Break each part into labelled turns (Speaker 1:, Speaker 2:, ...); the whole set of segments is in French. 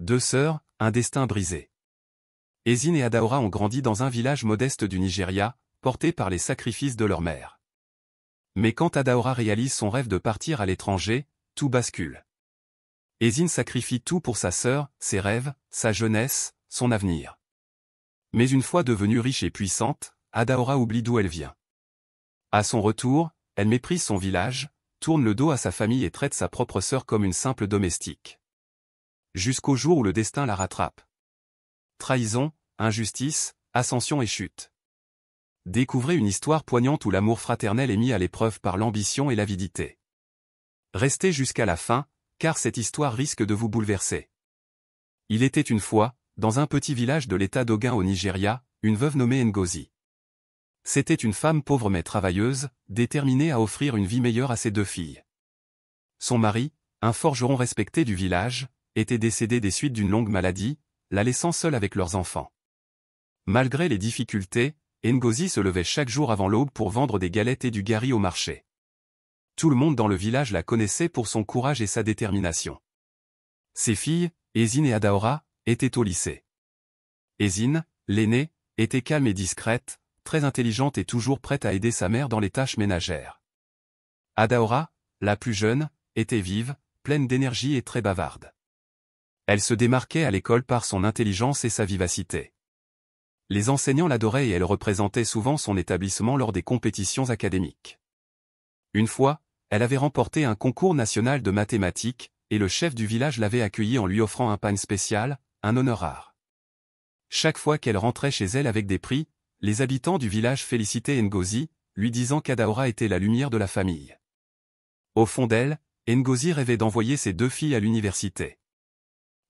Speaker 1: deux sœurs, un destin brisé. Ezinne et Adaora ont grandi dans un village modeste du Nigeria, portés par les sacrifices de leur mère. Mais quand Adaora réalise son rêve de partir à l'étranger, tout bascule. Ezinne sacrifie tout pour sa sœur, ses rêves, sa jeunesse, son avenir. Mais une fois devenue riche et puissante, Adaora oublie d'où elle vient. À son retour, elle méprise son village, tourne le dos à sa famille et traite sa propre sœur comme une simple domestique. Jusqu'au jour où le destin la rattrape. Trahison, injustice, ascension et chute. Découvrez une histoire poignante où l'amour fraternel est mis à l'épreuve par l'ambition et l'avidité. Restez jusqu'à la fin, car cette histoire risque de vous bouleverser. Il était une fois, dans un petit village de l'état d'Ogun au Nigeria, une veuve nommée Ngozi. C'était une femme pauvre mais travailleuse, déterminée à offrir une vie meilleure à ses deux filles. Son mari, un forgeron respecté du village, était décédé des suites d'une longue maladie, la laissant seule avec leurs enfants. Malgré les difficultés, Ngozi se levait chaque jour avant l'aube pour vendre des galettes et du gari au marché. Tout le monde dans le village la connaissait pour son courage et sa détermination. Ses filles, Ezinne et Adaora, étaient au lycée. Ezinne, l'aînée, était calme et discrète, très intelligente et toujours prête à aider sa mère dans les tâches ménagères. Adaora, la plus jeune, était vive, pleine d'énergie et très bavarde. Elle se démarquait à l'école par son intelligence et sa vivacité. Les enseignants l'adoraient et elle représentait souvent son établissement lors des compétitions académiques. Une fois, elle avait remporté un concours national de mathématiques, et le chef du village l'avait accueillie en lui offrant un pagne spécial, un honneur rare. Chaque fois qu'elle rentrait chez elle avec des prix, les habitants du village félicitaient Ngozi, lui disant qu'Adaora était la lumière de la famille. Au fond d'elle, Ngozi rêvait d'envoyer ses deux filles à l'université.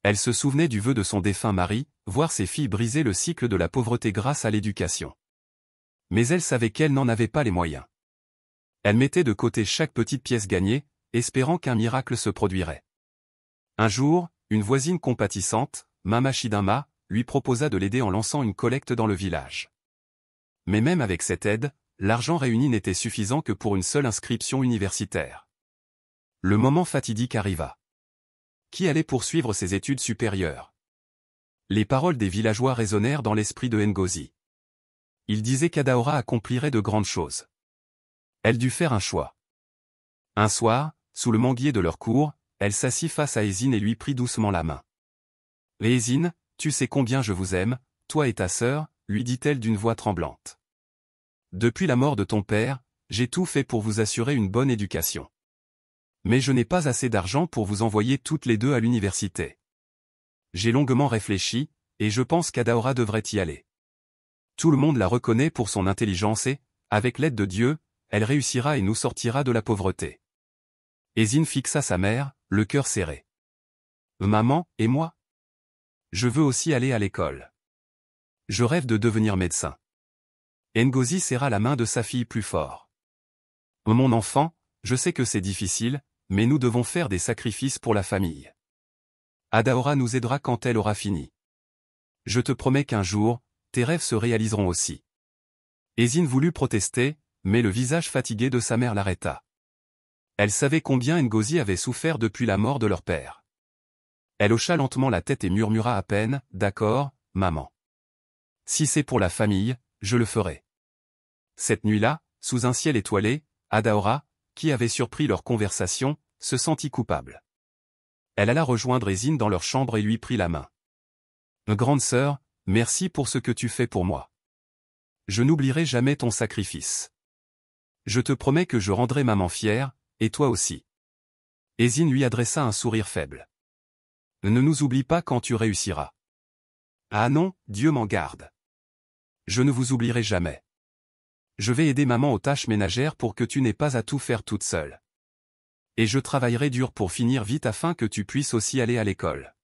Speaker 1: Elle se souvenait du vœu de son défunt mari, voir ses filles briser le cycle de la pauvreté grâce à l'éducation. Mais elle savait qu'elle n'en avait pas les moyens. Elle mettait de côté chaque petite pièce gagnée, espérant qu'un miracle se produirait. Un jour, une voisine compatissante, Mama Chidinma, lui proposa de l'aider en lançant une collecte dans le village. Mais même avec cette aide, l'argent réuni n'était suffisant que pour une seule inscription universitaire. Le moment fatidique arriva. Qui allait poursuivre ses études supérieures? Les paroles des villageois résonnèrent dans l'esprit de Ngozi. Ils disaient qu'Adaora accomplirait de grandes choses. Elle dut faire un choix. Un soir, sous le manguier de leur cour, elle s'assit face à Ezinne et lui prit doucement la main. « Ezinne, tu sais combien je vous aime, toi et ta sœur, lui dit-elle d'une voix tremblante. Depuis la mort de ton père, j'ai tout fait pour vous assurer une bonne éducation. Mais je n'ai pas assez d'argent pour vous envoyer toutes les deux à l'université. J'ai longuement réfléchi, et je pense qu'Adaora devrait y aller. Tout le monde la reconnaît pour son intelligence et, avec l'aide de Dieu, elle réussira et nous sortira de la pauvreté. » Ezinne fixa sa mère, le cœur serré. « Maman, et moi? Je veux aussi aller à l'école. Je rêve de devenir médecin. » Ngozi serra la main de sa fille plus fort. « Mon enfant, je sais que c'est difficile, mais nous devons faire des sacrifices pour la famille. Adaora nous aidera quand elle aura fini. Je te promets qu'un jour, tes rêves se réaliseront aussi. » Ezinne voulut protester, mais le visage fatigué de sa mère l'arrêta. Elle savait combien Ngozi avait souffert depuis la mort de leur père. Elle hocha lentement la tête et murmura à peine, « D'accord, maman. Si c'est pour la famille, je le ferai. » Cette nuit-là, sous un ciel étoilé, Adaora, qui avait surpris leur conversation, se sentit coupable. Elle alla rejoindre Ezinne dans leur chambre et lui prit la main. « Grande sœur, merci pour ce que tu fais pour moi. Je n'oublierai jamais ton sacrifice. Je te promets que je rendrai maman fière, et toi aussi. » Ezinne lui adressa un sourire faible. « Ne nous oublie pas quand tu réussiras. »« Ah non, Dieu m'en garde. Je ne vous oublierai jamais. Je vais aider maman aux tâches ménagères pour que tu n'aies pas à tout faire toute seule. Et je travaillerai dur pour finir vite afin que tu puisses aussi aller à l'école. »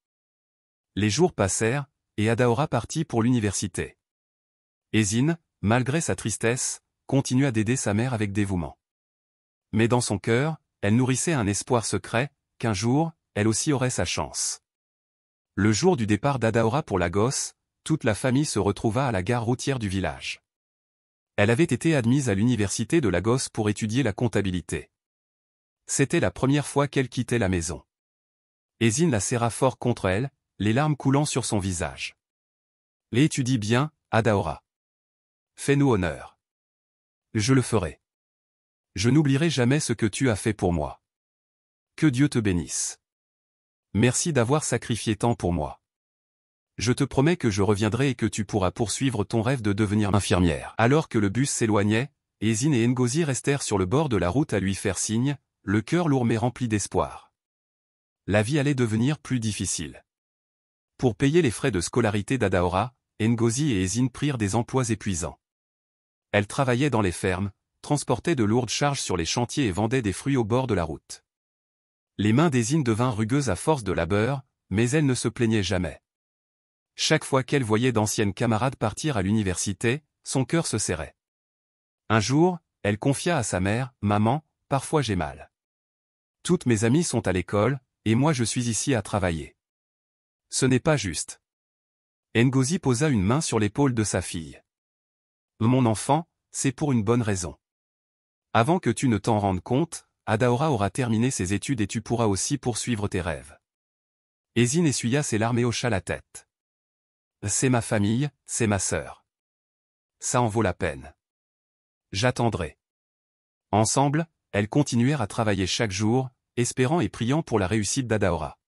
Speaker 1: Les jours passèrent, et Adaora partit pour l'université. Ezinne, malgré sa tristesse, continua d'aider sa mère avec dévouement. Mais dans son cœur, elle nourrissait un espoir secret, qu'un jour, elle aussi aurait sa chance. Le jour du départ d'Adaora pour Lagos, toute la famille se retrouva à la gare routière du village. Elle avait été admise à l'université de Lagos pour étudier la comptabilité. C'était la première fois qu'elle quittait la maison. Ezinne la serra fort contre elle, les larmes coulant sur son visage. Et étudie bien, Adaora. Fais-nous honneur. Je le ferai. Je n'oublierai jamais ce que tu as fait pour moi. Que Dieu te bénisse. Merci d'avoir sacrifié tant pour moi. Je te promets que je reviendrai et que tu pourras poursuivre ton rêve de devenir infirmière. Alors que le bus s'éloignait, Ezine et Ngozi restèrent sur le bord de la route à lui faire signe, le cœur lourd mais rempli d'espoir. La vie allait devenir plus difficile. Pour payer les frais de scolarité d'Adaora, Ngozi et Ezine prirent des emplois épuisants. Elles travaillaient dans les fermes, transportaient de lourdes charges sur les chantiers et vendaient des fruits au bord de la route. Les mains d'Ezine devinrent rugueuses à force de labeur, mais elle ne se plaignait jamais. Chaque fois qu'elle voyait d'anciennes camarades partir à l'université, son cœur se serrait. Un jour, elle confia à sa mère, « Maman, parfois j'ai mal. Toutes mes amies sont à l'école, et moi je suis ici à travailler. Ce n'est pas juste. » Ngozi posa une main sur l'épaule de sa fille. « Mon enfant, c'est pour une bonne raison. Avant que tu ne t'en rendes compte, Adaora aura terminé ses études et tu pourras aussi poursuivre tes rêves. » Ezine essuya ses larmes et hocha la tête. « C'est ma famille, c'est ma sœur. Ça en vaut la peine. J'attendrai. » Ensemble, elles continuèrent à travailler chaque jour, espérant et priant pour la réussite d'Adaora.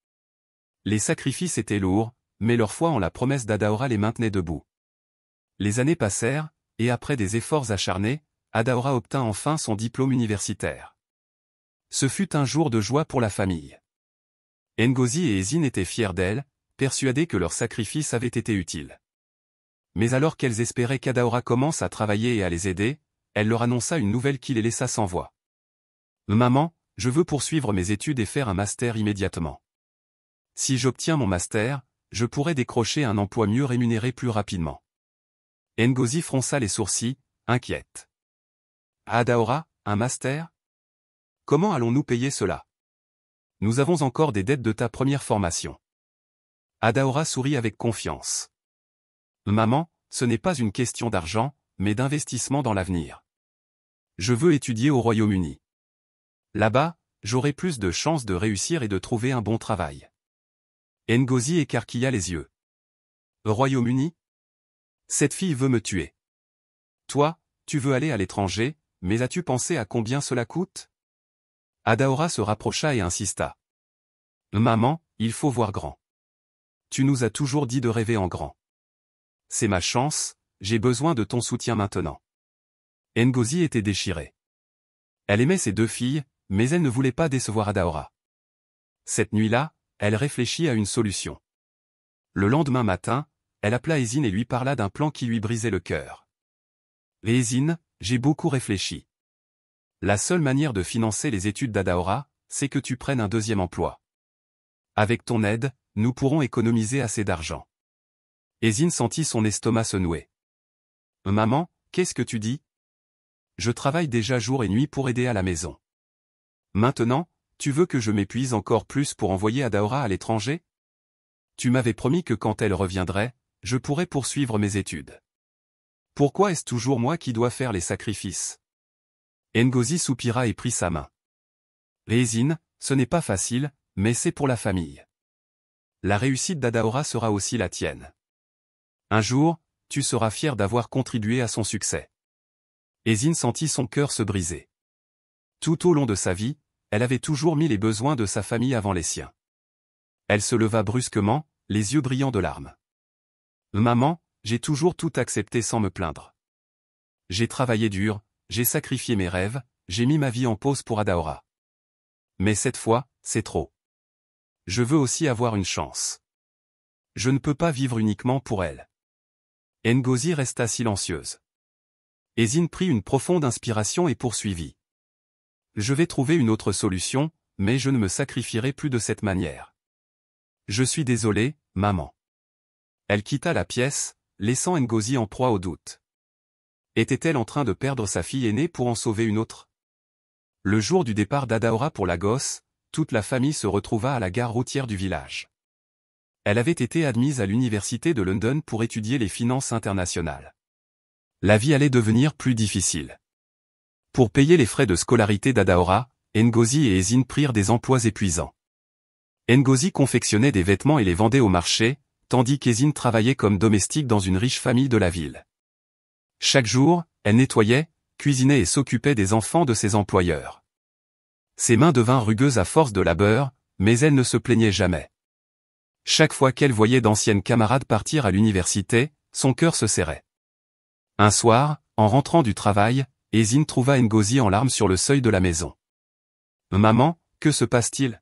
Speaker 1: Les sacrifices étaient lourds, mais leur foi en la promesse d'Adaora les maintenait debout. Les années passèrent, et après des efforts acharnés, Adaora obtint enfin son diplôme universitaire. Ce fut un jour de joie pour la famille. Ngozi et Ezine étaient fiers d'elle, persuadées que leur sacrifice avait été utile. Mais alors qu'elles espéraient qu'Adaora commence à travailler et à les aider, elle leur annonça une nouvelle qui les laissa sans voix. « Maman, je veux poursuivre mes études et faire un master immédiatement. Si j'obtiens mon master, je pourrai décrocher un emploi mieux rémunéré plus rapidement. » Ngozi fronça les sourcils, inquiète. « Adaora, un master? Comment allons-nous payer cela? Nous avons encore des dettes de ta première formation. » Adaora sourit avec confiance. « Maman, ce n'est pas une question d'argent, mais d'investissement dans l'avenir. Je veux étudier au Royaume-Uni. Là-bas, j'aurai plus de chances de réussir et de trouver un bon travail. » Ngozi écarquilla les yeux. « Royaume-Uni? Cette fille veut me tuer. Toi, tu veux aller à l'étranger, mais as-tu pensé à combien cela coûte? » Adaora se rapprocha et insista. « Maman, il faut voir grand. Tu nous as toujours dit de rêver en grand. C'est ma chance, j'ai besoin de ton soutien maintenant. » Ngozi était déchirée. Elle aimait ses deux filles, mais elle ne voulait pas décevoir Adaora. Cette nuit-là, elle réfléchit à une solution. Le lendemain matin, elle appela Ezine et lui parla d'un plan qui lui brisait le cœur. « Ezine, j'ai beaucoup réfléchi. La seule manière de financer les études d'Adaora, c'est que tu prennes un deuxième emploi. Avec ton aide, nous pourrons économiser assez d'argent. » Ezine sentit son estomac se nouer. « Maman, qu'est-ce que tu dis? Je travaille déjà jour et nuit pour aider à la maison. Maintenant, tu veux que je m'épuise encore plus pour envoyer Adaora à l'étranger? Tu m'avais promis que quand elle reviendrait, je pourrais poursuivre mes études. Pourquoi est-ce toujours moi qui dois faire les sacrifices? » Ngozi soupira et prit sa main. « Ezine, ce n'est pas facile, mais c'est pour la famille. La réussite d'Adaora sera aussi la tienne. Un jour, tu seras fier d'avoir contribué à son succès. » Ezine sentit son cœur se briser. Tout au long de sa vie, elle avait toujours mis les besoins de sa famille avant les siens. Elle se leva brusquement, les yeux brillants de larmes. « Maman, j'ai toujours tout accepté sans me plaindre. J'ai travaillé dur, j'ai sacrifié mes rêves, j'ai mis ma vie en pause pour Adaora. Mais cette fois, c'est trop. Je veux aussi avoir une chance. Je ne peux pas vivre uniquement pour elle. » Ngozi resta silencieuse. Ezine prit une profonde inspiration et poursuivit. « Je vais trouver une autre solution, mais je ne me sacrifierai plus de cette manière. Je suis désolée, maman. » Elle quitta la pièce, laissant Ngozi en proie au doute. Était-elle en train de perdre sa fille aînée pour en sauver une autre? Le jour du départ d'Adaora pour Lagos, toute la famille se retrouva à la gare routière du village. Elle avait été admise à l'université de London pour étudier les finances internationales. La vie allait devenir plus difficile. Pour payer les frais de scolarité d'Adaora, Ngozi et Ezine prirent des emplois épuisants. Ngozi confectionnait des vêtements et les vendait au marché, tandis qu'Ezine travaillait comme domestique dans une riche famille de la ville. Chaque jour, elle nettoyait, cuisinait et s'occupait des enfants de ses employeurs. Ses mains devinrent rugueuses à force de labeur, mais elle ne se plaignait jamais. Chaque fois qu'elle voyait d'anciennes camarades partir à l'université, son cœur se serrait. Un soir, en rentrant du travail, Ezine trouva Ngozi en larmes sur le seuil de la maison. « Maman, que se passe-t-il ?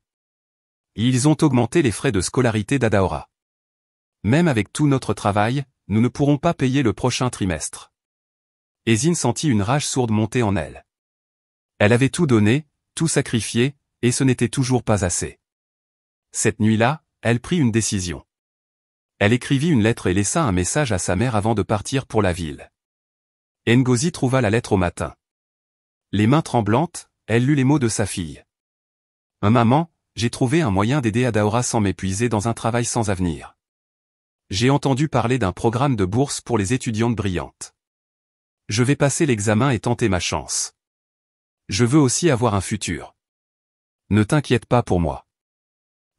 Speaker 1: Ils ont augmenté les frais de scolarité d'Adaora. Même avec tout notre travail, nous ne pourrons pas payer le prochain trimestre. » Ezine sentit une rage sourde monter en elle. Elle avait tout donné, tout sacrifié, et ce n'était toujours pas assez. Cette nuit-là, elle prit une décision. Elle écrivit une lettre et laissa un message à sa mère avant de partir pour la ville. Ngozi trouva la lettre au matin. Les mains tremblantes, elle lut les mots de sa fille. « Maman, j'ai trouvé un moyen d'aider Adaora sans m'épuiser dans un travail sans avenir. J'ai entendu parler d'un programme de bourse pour les étudiantes brillantes. Je vais passer l'examen et tenter ma chance. Je veux aussi avoir un futur. Ne t'inquiète pas pour moi.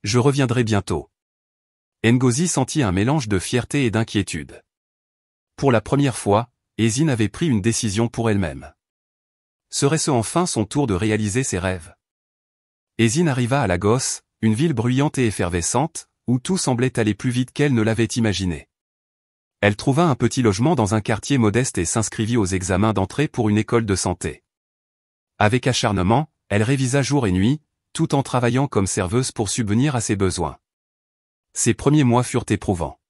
Speaker 1: Je reviendrai bientôt. » Ngozi sentit un mélange de fierté et d'inquiétude. Pour la première fois, Ezine avait pris une décision pour elle-même. Serait-ce enfin son tour de réaliser ses rêves? Ezine arriva à Lagos, une ville bruyante et effervescente, où tout semblait aller plus vite qu'elle ne l'avait imaginé. Elle trouva un petit logement dans un quartier modeste et s'inscrivit aux examens d'entrée pour une école de santé. Avec acharnement, elle révisa jour et nuit, tout en travaillant comme serveuse pour subvenir à ses besoins. Ses premiers mois furent éprouvants.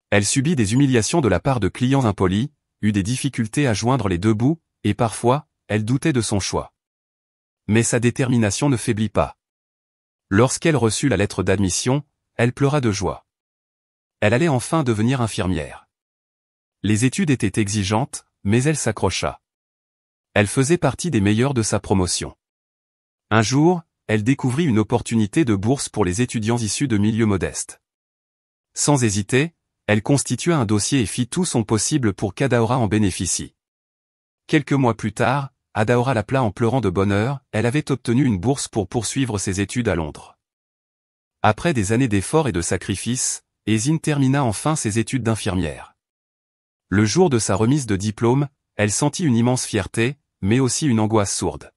Speaker 1: Elle subit des humiliations de la part de clients impolis, eut des difficultés à joindre les deux bouts, et parfois, elle doutait de son choix. Mais sa détermination ne faiblit pas. Lorsqu'elle reçut la lettre d'admission, elle pleura de joie. Elle allait enfin devenir infirmière. Les études étaient exigeantes, mais elle s'accrocha. Elle faisait partie des meilleures de sa promotion. Un jour, elle découvrit une opportunité de bourse pour les étudiants issus de milieux modestes. Sans hésiter, elle constitua un dossier et fit tout son possible pour qu'Adaora en bénéficie. Quelques mois plus tard, Adaora l'appela en pleurant de bonheur, elle avait obtenu une bourse pour poursuivre ses études à Londres. Après des années d'efforts et de sacrifices, Ezine termina enfin ses études d'infirmière. Le jour de sa remise de diplôme, elle sentit une immense fierté, mais aussi une angoisse sourde.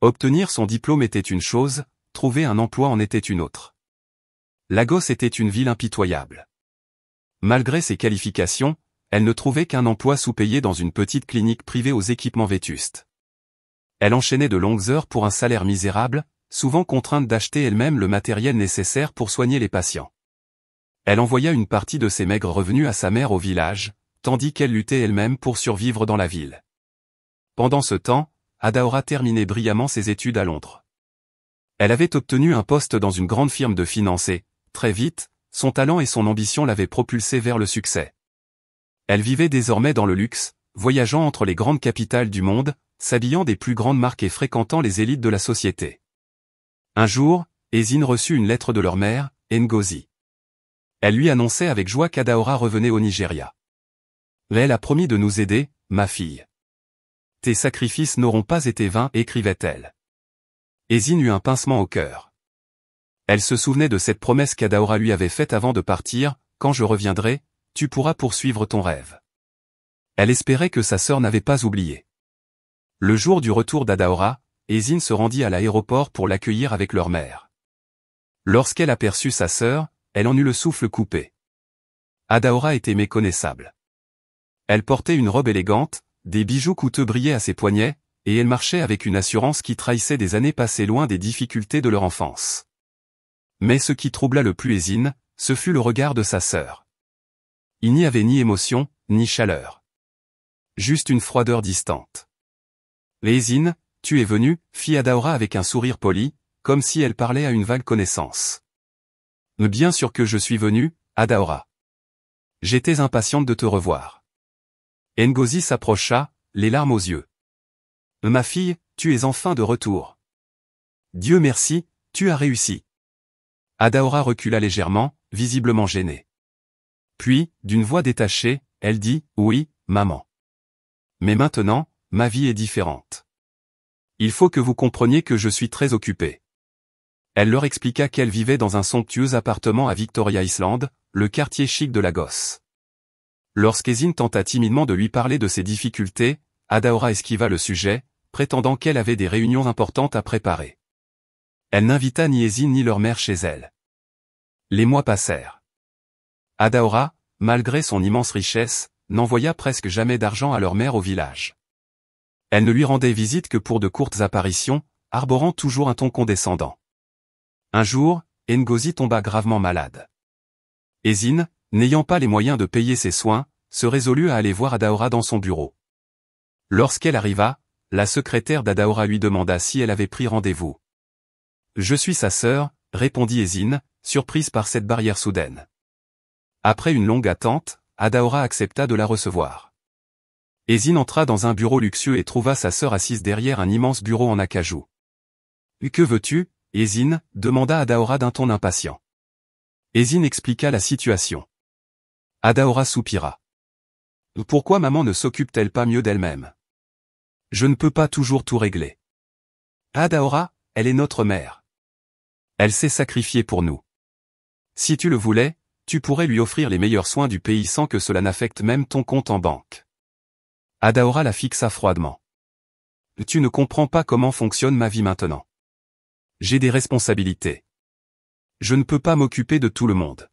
Speaker 1: Obtenir son diplôme était une chose, trouver un emploi en était une autre. Lagos était une ville impitoyable. Malgré ses qualifications, elle ne trouvait qu'un emploi sous-payé dans une petite clinique privée aux équipements vétustes. Elle enchaînait de longues heures pour un salaire misérable, souvent contrainte d'acheter elle-même le matériel nécessaire pour soigner les patients. Elle envoya une partie de ses maigres revenus à sa mère au village, tandis qu'elle luttait elle-même pour survivre dans la ville. Pendant ce temps, Adaora terminait brillamment ses études à Londres. Elle avait obtenu un poste dans une grande firme de finance et, très vite, son talent et son ambition l'avaient propulsée vers le succès. Elle vivait désormais dans le luxe, voyageant entre les grandes capitales du monde, s'habillant des plus grandes marques et fréquentant les élites de la société. Un jour, Ezine reçut une lettre de leur mère, Ngozi. Elle lui annonçait avec joie qu'Adaora revenait au Nigeria. « Elle a promis de nous aider, ma fille. Tes sacrifices n'auront pas été vains, écrivait-elle. Ezine eut un pincement au cœur. Elle se souvenait de cette promesse qu'Adaora lui avait faite avant de partir, « Quand je reviendrai, tu pourras poursuivre ton rêve. » Elle espérait que sa sœur n'avait pas oublié. Le jour du retour d'Adaora, Ezine se rendit à l'aéroport pour l'accueillir avec leur mère. Lorsqu'elle aperçut sa sœur, elle en eut le souffle coupé. Adaora était méconnaissable. Elle portait une robe élégante, des bijoux coûteux brillaient à ses poignets, et elle marchait avec une assurance qui trahissait des années passées loin des difficultés de leur enfance. Mais ce qui troubla le plus Ezine, ce fut le regard de sa sœur. Il n'y avait ni émotion, ni chaleur. Juste une froideur distante. « Ezine, tu es venue » fit Adaora avec un sourire poli, comme si elle parlait à une vague connaissance. « Bien sûr que je suis venue, Adaora. J'étais impatiente de te revoir. » Ngozi s'approcha, les larmes aux yeux. « Ma fille, tu es enfin de retour. Dieu merci, tu as réussi. » Adaora recula légèrement, visiblement gênée. Puis, d'une voix détachée, elle dit « Oui, maman. Mais maintenant, ma vie est différente. Il faut que vous compreniez que je suis très occupée. » Elle leur expliqua qu'elle vivait dans un somptueux appartement à Victoria Island, le quartier chic de Lagos. Lorsqu'Ezine tenta timidement de lui parler de ses difficultés, Adaora esquiva le sujet, prétendant qu'elle avait des réunions importantes à préparer. Elle n'invita ni Ezine ni leur mère chez elle. Les mois passèrent. Adaora, malgré son immense richesse, n'envoya presque jamais d'argent à leur mère au village. Elle ne lui rendait visite que pour de courtes apparitions, arborant toujours un ton condescendant. Un jour, Ngozi tomba gravement malade. Ezine, n'ayant pas les moyens de payer ses soins, se résolut à aller voir Adaora dans son bureau. Lorsqu'elle arriva, la secrétaire d'Adaora lui demanda si elle avait pris rendez-vous. « Je suis sa sœur », répondit Ezine, surprise par cette barrière soudaine. Après une longue attente, Adaora accepta de la recevoir. Ezine entra dans un bureau luxueux et trouva sa sœur assise derrière un immense bureau en acajou. « Que veux-tu, Ezine » demanda Adaora d'un ton impatient. Ezine expliqua la situation. Adaora soupira. « Pourquoi maman ne s'occupe-t-elle pas mieux d'elle-même ? Je ne peux pas toujours tout régler. Adaora, elle est notre mère. Elle s'est sacrifiée pour nous. Si tu le voulais, tu pourrais lui offrir les meilleurs soins du pays sans que cela n'affecte même ton compte en banque. » Adaora la fixa froidement. « Tu ne comprends pas comment fonctionne ma vie maintenant. J'ai des responsabilités. Je ne peux pas m'occuper de tout le monde. »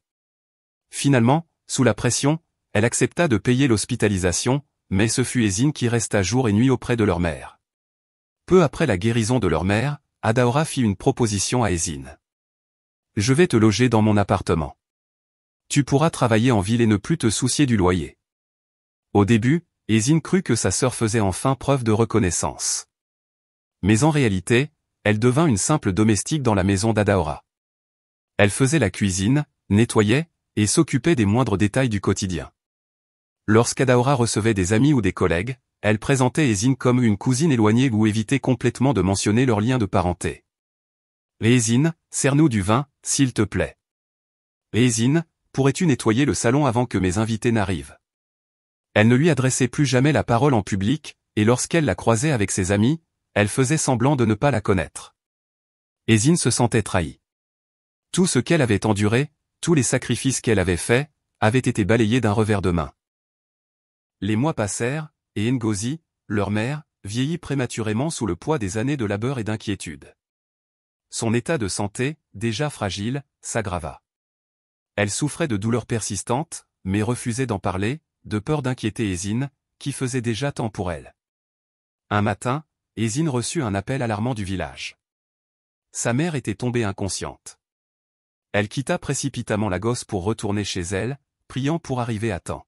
Speaker 1: Finalement, sous la pression, elle accepta de payer l'hospitalisation, mais ce fut Ezine qui resta jour et nuit auprès de leur mère. Peu après la guérison de leur mère, Adaora fit une proposition à Ezine. « Je vais te loger dans mon appartement. Tu pourras travailler en ville et ne plus te soucier du loyer. » Au début, Ezine crut que sa sœur faisait enfin preuve de reconnaissance. Mais en réalité, elle devint une simple domestique dans la maison d'Adaora. Elle faisait la cuisine, nettoyait, et s'occupait des moindres détails du quotidien. Lorsqu'Adaora recevait des amis ou des collègues, elle présentait Ezine comme une cousine éloignée ou évitait complètement de mentionner leur lien de parenté. « Ezine, sers-nous du vin, s'il te plaît. Ezine, pourrais-tu nettoyer le salon avant que mes invités n'arrivent ?» Elle ne lui adressait plus jamais la parole en public, et lorsqu'elle la croisait avec ses amis, elle faisait semblant de ne pas la connaître. Ezine se sentait trahie. Tout ce qu'elle avait enduré, tous les sacrifices qu'elle avait faits, avaient été balayés d'un revers de main. Les mois passèrent, et Ngozi, leur mère, vieillit prématurément sous le poids des années de labeur et d'inquiétude. Son état de santé, déjà fragile, s'aggrava. Elle souffrait de douleurs persistantes, mais refusait d'en parler, de peur d'inquiéter Ezine, qui faisait déjà tant pour elle. Un matin, Ezine reçut un appel alarmant du village. Sa mère était tombée inconsciente. Elle quitta précipitamment Lagos pour retourner chez elle, priant pour arriver à temps.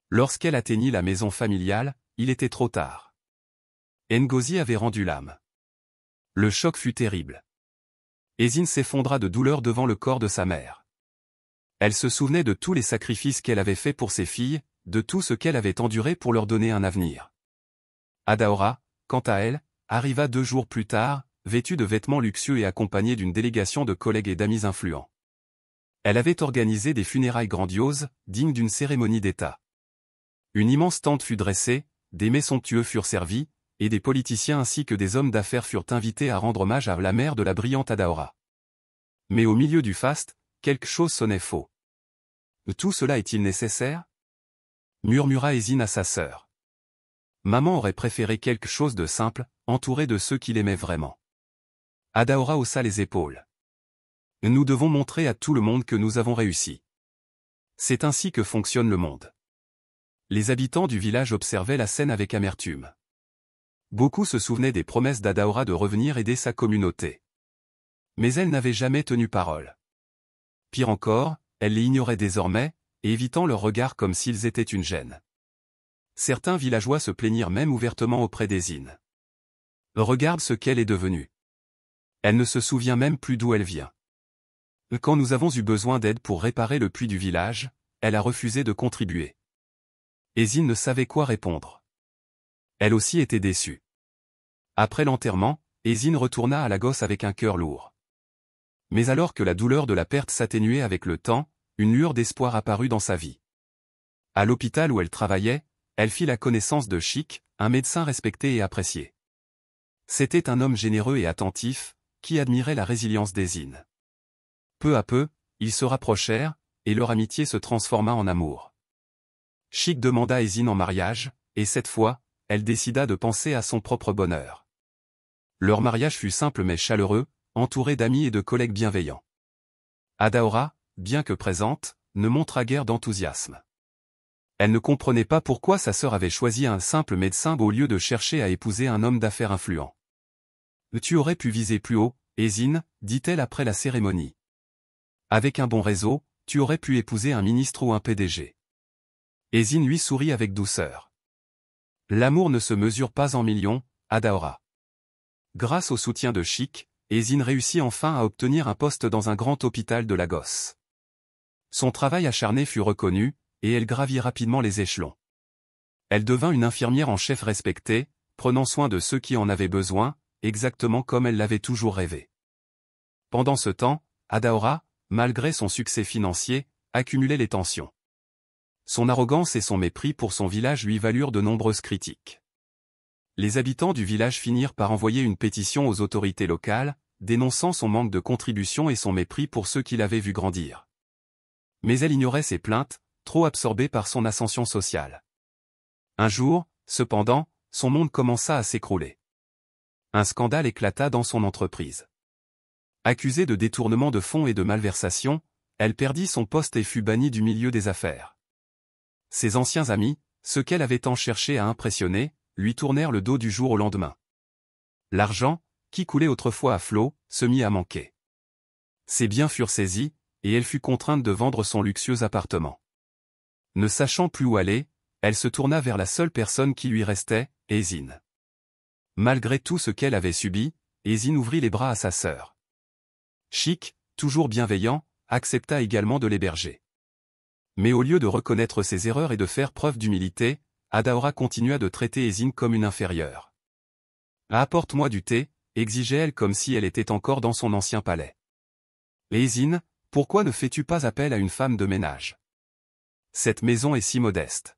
Speaker 1: Lorsqu'elle atteignit la maison familiale, il était trop tard. Ngozi avait rendu l'âme. Le choc fut terrible. Ezine s'effondra de douleur devant le corps de sa mère. Elle se souvenait de tous les sacrifices qu'elle avait faits pour ses filles, de tout ce qu'elle avait enduré pour leur donner un avenir. Adaora, quant à elle, arriva 2 jours plus tard, vêtue de vêtements luxueux et accompagnée d'une délégation de collègues et d'amis influents. Elle avait organisé des funérailles grandioses, dignes d'une cérémonie d'État. Une immense tente fut dressée, des mets somptueux furent servis, et des politiciens ainsi que des hommes d'affaires furent invités à rendre hommage à la mère de la brillante Adaora. Mais au milieu du faste, quelque chose sonnait faux. « Tout cela est-il nécessaire ?» murmura Ezine à sa sœur. Maman aurait préféré quelque chose de simple, entouré de ceux qui l'aimaient vraiment. Adaora haussa les épaules. « Nous devons montrer à tout le monde que nous avons réussi. C'est ainsi que fonctionne le monde. » Les habitants du village observaient la scène avec amertume. Beaucoup se souvenaient des promesses d'Adaora de revenir aider sa communauté. Mais elle n'avait jamais tenu parole. Pire encore, elle les ignorait désormais, évitant leurs regards comme s'ils étaient une gêne. Certains villageois se plaignirent même ouvertement auprès d'Ezine. « Regarde ce qu'elle est devenue. Elle ne se souvient même plus d'où elle vient. Quand nous avons eu besoin d'aide pour réparer le puits du village, elle a refusé de contribuer. » Ezine ne savait quoi répondre. Elle aussi était déçue. Après l'enterrement, Ezine retourna à Lagos avec un cœur lourd. Mais alors que la douleur de la perte s'atténuait avec le temps, une lueur d'espoir apparut dans sa vie. À l'hôpital où elle travaillait, elle fit la connaissance de Chic, un médecin respecté et apprécié. C'était un homme généreux et attentif, qui admirait la résilience d'Ezine. Peu à peu, ils se rapprochèrent, et leur amitié se transforma en amour. Chic demanda Ezine en mariage, et cette fois, elle décida de penser à son propre bonheur. Leur mariage fut simple mais chaleureux, entouré d'amis et de collègues bienveillants. Adaora, bien que présente, ne montra guère d'enthousiasme. Elle ne comprenait pas pourquoi sa sœur avait choisi un simple médecin au lieu de chercher à épouser un homme d'affaires influent. « Tu aurais pu viser plus haut, Ezine, dit-elle après la cérémonie. Avec un bon réseau, tu aurais pu épouser un ministre ou un PDG. Ezine lui sourit avec douceur. L'amour ne se mesure pas en millions, Adaora. Grâce au soutien de Chic, Ezine réussit enfin à obtenir un poste dans un grand hôpital de Lagos. Son travail acharné fut reconnu, et elle gravit rapidement les échelons. Elle devint une infirmière en chef respectée, prenant soin de ceux qui en avaient besoin, exactement comme elle l'avait toujours rêvé. Pendant ce temps, Adaora, malgré son succès financier, accumulait les tensions. Son arrogance et son mépris pour son village lui valurent de nombreuses critiques. Les habitants du village finirent par envoyer une pétition aux autorités locales, dénonçant son manque de contribution et son mépris pour ceux qui l'avaient vu grandir. Mais elle ignorait ces plaintes, trop absorbée par son ascension sociale. Un jour, cependant, son monde commença à s'écrouler. Un scandale éclata dans son entreprise. Accusée de détournement de fonds et de malversation, elle perdit son poste et fut bannie du milieu des affaires. Ses anciens amis, ceux qu'elle avait tant cherché à impressionner, lui tournèrent le dos du jour au lendemain. L'argent, qui coulait autrefois à flot, se mit à manquer. Ses biens furent saisis, et elle fut contrainte de vendre son luxueux appartement. Ne sachant plus où aller, elle se tourna vers la seule personne qui lui restait, Ezine. Malgré tout ce qu'elle avait subi, Ezine ouvrit les bras à sa sœur. Chic, toujours bienveillant, accepta également de l'héberger. Mais au lieu de reconnaître ses erreurs et de faire preuve d'humilité, Adaora continua de traiter Ezine comme une inférieure. « Apporte-moi du thé », exigeait-elle comme si elle était encore dans son ancien palais. « Ezine, pourquoi ne fais-tu pas appel à une femme de ménage ? Cette maison est si modeste. »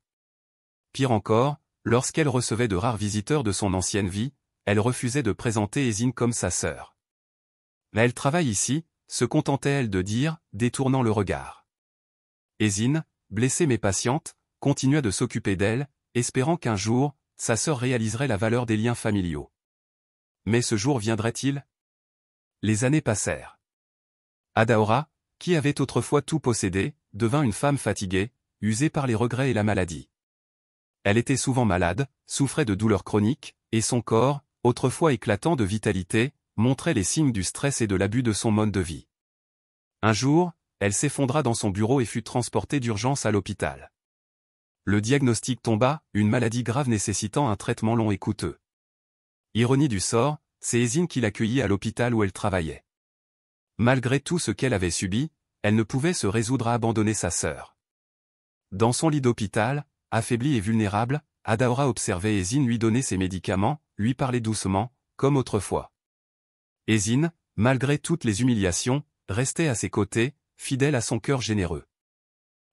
Speaker 1: Pire encore, lorsqu'elle recevait de rares visiteurs de son ancienne vie, elle refusait de présenter Ezine comme sa sœur. « Elle travaille ici », se contentait-elle de dire, détournant le regard. Ezine, blessée mais patiente, continua de s'occuper d'elle, espérant qu'un jour, sa sœur réaliserait la valeur des liens familiaux. Mais ce jour viendrait-il ? Les années passèrent. Adaora, qui avait autrefois tout possédé, devint une femme fatiguée, usée par les regrets et la maladie. Elle était souvent malade, souffrait de douleurs chroniques, et son corps, autrefois éclatant de vitalité, montrait les signes du stress et de l'abus de son mode de vie. Un jour, elle s'effondra dans son bureau et fut transportée d'urgence à l'hôpital. Le diagnostic tomba, une maladie grave nécessitant un traitement long et coûteux. Ironie du sort, c'est Ezine qui l'accueillit à l'hôpital où elle travaillait. Malgré tout ce qu'elle avait subi, elle ne pouvait se résoudre à abandonner sa sœur. Dans son lit d'hôpital, affaiblie et vulnérable, Adaora observait Ezine lui donner ses médicaments, lui parler doucement, comme autrefois. Ezine, malgré toutes les humiliations, restait à ses côtés, fidèle à son cœur généreux.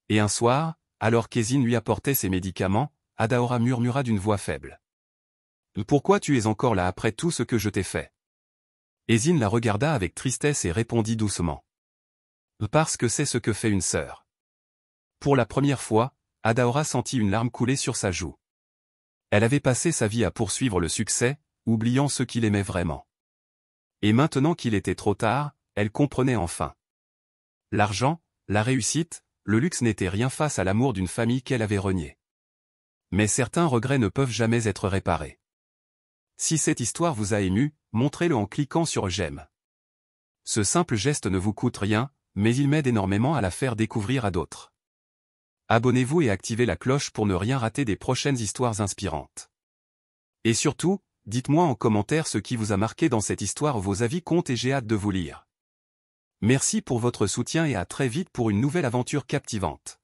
Speaker 1: Et un soir, alors qu'Ezine lui apportait ses médicaments, Adaora murmura d'une voix faible. « Pourquoi tu es encore là après tout ce que je t'ai fait ?» Ezine la regarda avec tristesse et répondit doucement. « Parce que c'est ce que fait une sœur. » Pour la première fois, Adaora sentit une larme couler sur sa joue. Elle avait passé sa vie à poursuivre le succès, oubliant ceux qui l'aimaient vraiment. Et maintenant qu'il était trop tard, elle comprenait enfin. L'argent, la réussite, le luxe n'étaient rien face à l'amour d'une famille qu'elle avait reniée. Mais certains regrets ne peuvent jamais être réparés. Si cette histoire vous a ému, montrez-le en cliquant sur j'aime. Ce simple geste ne vous coûte rien, mais il m'aide énormément à la faire découvrir à d'autres. Abonnez-vous et activez la cloche pour ne rien rater des prochaines histoires inspirantes. Et surtout, dites-moi en commentaire ce qui vous a marqué dans cette histoire, vos avis comptent et j'ai hâte de vous lire. Merci pour votre soutien et à très vite pour une nouvelle aventure captivante.